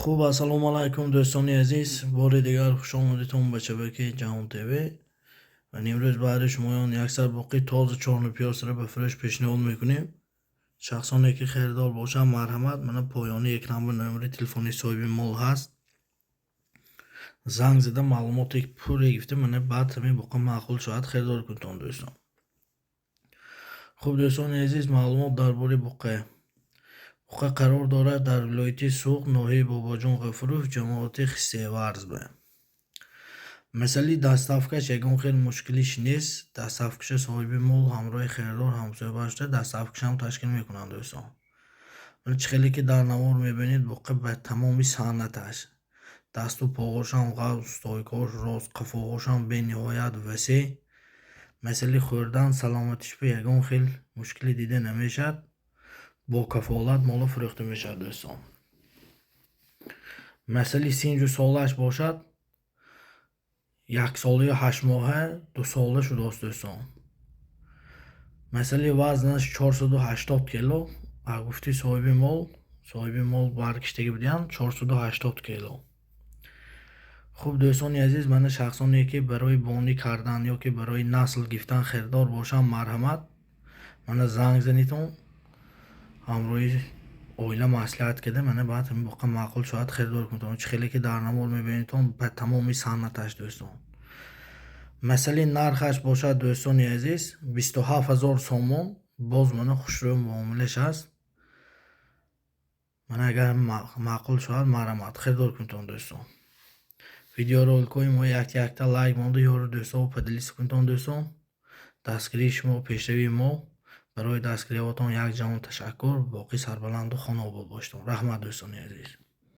خوب السلام علیکم دوستان عزیز، بار دیگر خوش آمدیدتون به شبکه جهان تیوی. و امروز برای شما یک سر باقی تازه چهارم پیاز را به فروش پیشنهاد میکنیم. شخصانی که خریدار باشن مرحمت، من پایانی یک نمبر تلفنی صاحب مال هست. زنگ زده معلوماتی که پوری گفته من بعد همین باقی معقول شاید خریدار کنتون دوستان. خوب دوستان عزیز، معلومات درباره باقی قرار دارد در ولایت سوق ناحیه باباجان غفروف جماعت خستیورز به. مثلی دستافکش یکون خیلی مشکلیش نیست. دستافکش صاحب مول همراه خریدار همسایه باشده دستافکش هم تشکیل میکنند دوستان. ولی خیلی که در نوار میبینید باقی به تمامی صحنتش، دست و پاهاش هم قوس، استایکاش راست، قفاهاش هم به نهایت وسیع. مثلی خوردن سلامتش به یکون خیلی مشکلی دیده نمیشد. با کفالت مالا فروخته میشد دوستان. مثلی 32 سالش باشد، 1 ساله یا 8 ماهه 2 ساله شده است دوستان. مثلی وزنش 480 کیلو. گفتی صاحب مال برگشتگی بودن 480 کیلو. خوب دوستان عزیز، من شخصانی که برای بانی کردن یا که برای نسل گفتن خریدار باشم مرحمت، من زنگ زنیتون همراه اویله مصلحت کده من بعد همین باقی معقول شاید خریدار کنتون. خیلی که در نمار میبینیتون به تمامی صنعتش دوستان. مثلی نرخش باشد دوستان عزیز 27,000 سومون. باز من خوشرو معاملش هست. من اگر معقول شاید مرحمت خریدار کنتون دوستان. ویدیو رو الکوی ما یک تا لایک مانده یارو دوستان و پدلیس کنتون دوستان. دستگیری شما پیشروی ما برای دستگیری واتون یک جهان تشکر. باقی سربلند و خانه آباد باشتون. رحمت دوستان عزیز.